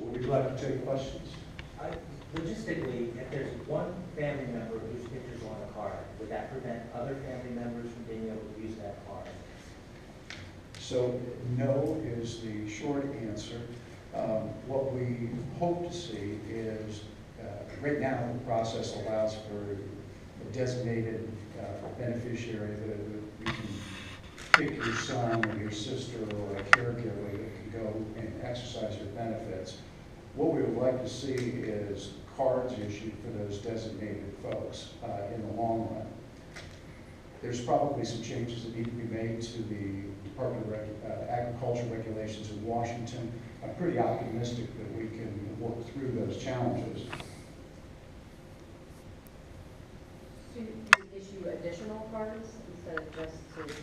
we'll be glad to take questions. Logistically, if there's one family member whose picture's on a card, would that prevent other family members from being able to use that card? So no is the short answer. What we hope to see is, right now the process allows for a designated beneficiary that you can pick your son or your sister or a caregiver that can go and exercise your benefits. What we would like to see is cards issued for those designated folks in the long run. There's probably some changes that need to be made to the Department of Agriculture regulations in Washington. I'm pretty optimistic that we can work through those challenges. Do you issue additional cards instead of just to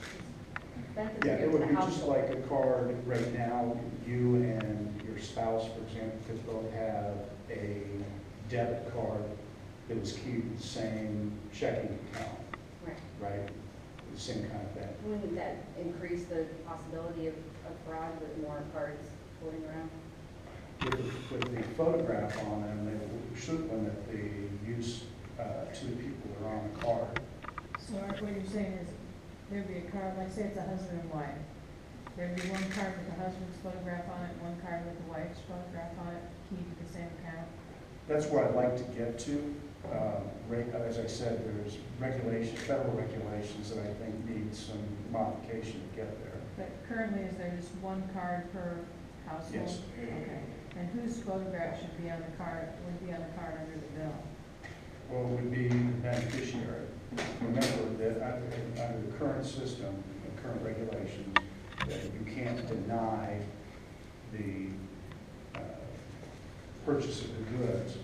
benefits Yeah, to it would the be just household? like a card right now. You and your spouse, for example, could both have a debit card that was keyed to the same checking account, Right. right? The same kind of thing. Wouldn't that increase the possibility of fraud with more cards floating around? With the photograph on them, they should limit the use to the people that are on the card. So what you're saying is, there'd be a card, like say it's a husband and wife. There'd be one card with the husband's photograph on it, one card with the wife's photograph on it, keyed to the same account. That's where I'd like to get to. As I said, there's federal regulations that I think need some modification to get there. But currently, is there just one card per household? Yes. Okay. And whose photograph should be on the card, would be on the card under the bill? Well, it would be the beneficiary. Remember that under the current system, the current regulations, that you can't deny the purchase of the goods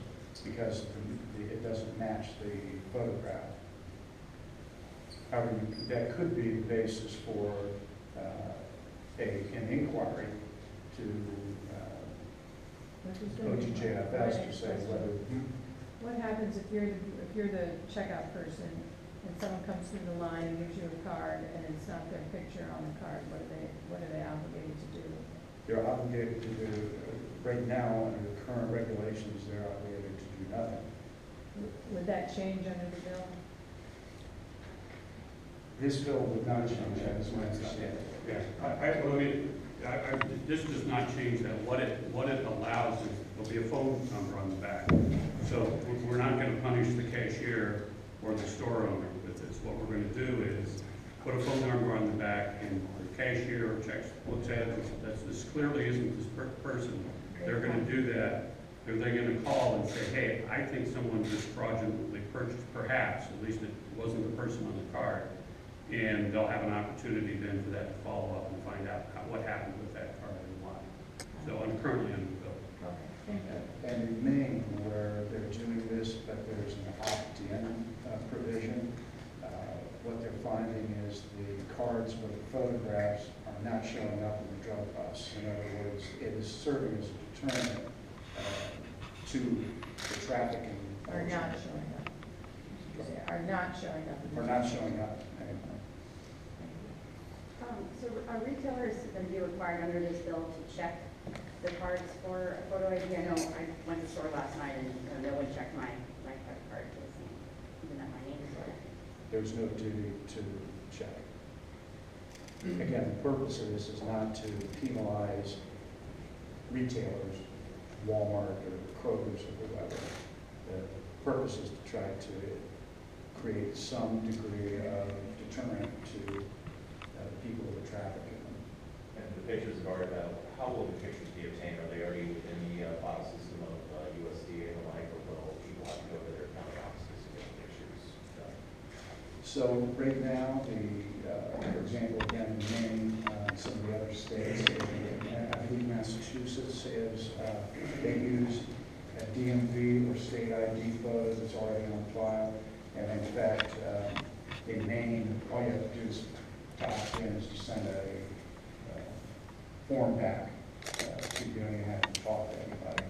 because it doesn't match the photograph. However, that could be the basis for an inquiry to OTJFS to say whether. What happens if you're the checkout person and someone comes through the line and gives you a card and it's not their picture on the card? What are they obligated to do? They're obligated to do, right now, under the current regulations, they're obligated to do nothing. Would that change under the bill? This bill would not change that, is my understanding. Yeah, this does not change that. What it allows is, there'll be a phone number on the back. So we're not going to punish the cashier or the store owner with this. What we're going to do is put a phone number on the back, and the cashier checks, looks at it, this clearly isn't this person. They're going to do that. They're going to call and say, hey, I think someone just fraudulently purchased, perhaps, at least it wasn't the person on the card. And they'll have an opportunity then for that to follow up and find out what happened with that card and why. So I'm currently under the bill. Okay, thank you. And in Maine, where they're doing this, but there's an opt-in provision, what they're finding is the cards with the photographs are not showing up in the drug busts. In other words, it is serving as a deterrent to the trafficking. Are not showing up. Are not showing up. Are not showing up. So are retailers going to be required under this bill to check the cards for a photo ID? I know I went to the store last night and no one checked my credit card, even that my name is on it. There's no duty to check. Again, the purpose of this is not to penalize retailers, Walmart or Kroger's or whoever. The purpose is to try to create some degree of deterrent to people who are trafficking them. And the pictures are about, how will the pictures be obtained? Are they already within the file system of USDA and the like, or will people have to go to their county offices to get the pictures done? So right now, for example, again, in Maine, some of the other states, I believe Massachusetts is, they use a DMV or state ID photos that's already on file. And in fact, in Maine, all you have to do is opt in is to send a form back, so you don't even have to talk to anybody.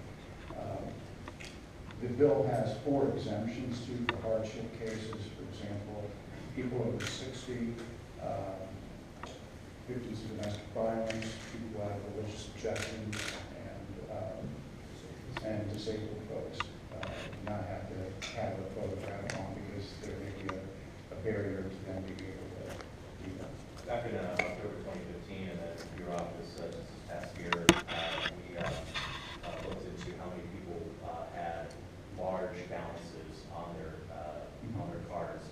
The bill has 4 exemptions to for hardship cases. For example, people over 60, victims of domestic violence, people who have religious objections, and disabled folks not have to have a photograph on because there may be a barrier to them being able to do that. Back in October 2015, and then your office just this past year, we looked into how many people had large balances on their cards.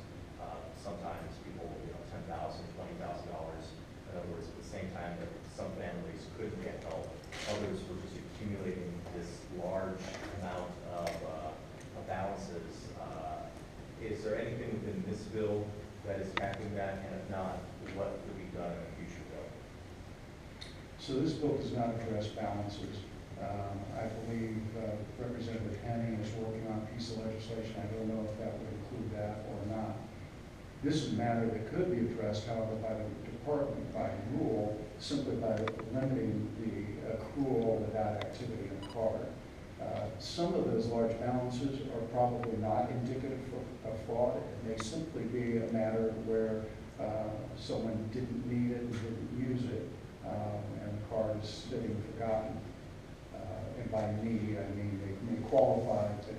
Sometimes people, $10,000, $20,000. In other words, at the same time that some families couldn't get help, others were just accumulating this large amount of balances. Is there anything within this bill that is tackling that, and if not, what could be done in a future bill? So this bill does not address balances. I believe Representative Henning is working on a piece of legislation. I don't know if that would include that or not. This is a matter that could be addressed, however, by the department by rule, simply by limiting the accrual without activity in the card. Some of those large balances are probably not indicative of fraud. It may simply be a matter where someone didn't need it and didn't use it, and the card is sitting forgotten. And by need, I mean they may qualify to,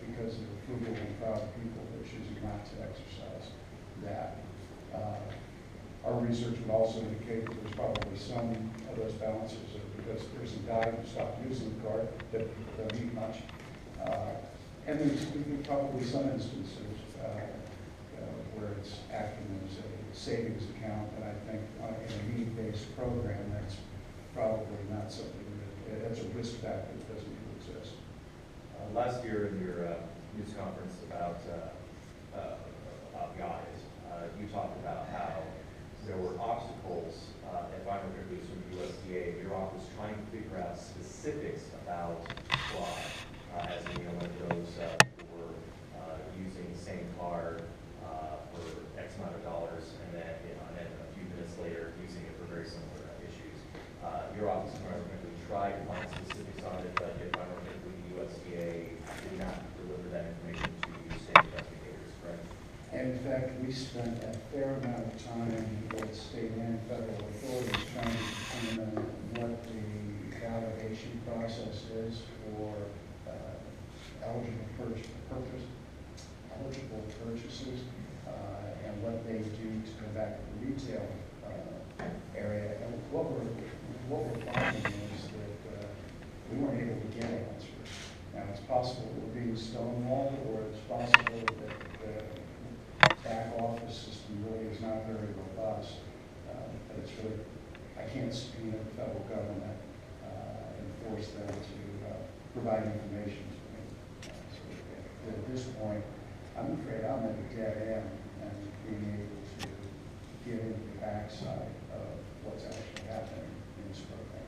because of the frugal and proud people that are choosing not to exercise that. Our research would also indicate that there's probably some of those balances are because the person died and stopped using the card that don't need much. And there's probably some instances where it's acting as a savings account, but I think in a need-based program, that's probably not something that's a risk factor that doesn't even exist. Last year in your news conference about the audit, you talked about how there were obstacles, if I remember correctly, from the USDA, your office trying to figure out specifics about fraud, as in, when those people were using the same card for X amount of dollars, and then, and then a few minutes later using it for very similar issues. Your office, if I remember correctly, tried to find specifics on it, but if I remember correctly, the USDA did not deliver that information to state investigators, correct? And in fact, we spent a fair amount of time with state and federal authorities trying to determine what the validation process is for eligible purchases, and what they do to go back to the retail area. And what we're finding is that we weren't able to get answers. Now, it's possible that we're being stonewalled, or it's possible that the back office system really is not very robust. But it's really, I can't subpoena the federal government and force them to provide information to me. So at this point, I'm afraid I'm at a dead end and being able to get into the backside of what's actually happening in this program.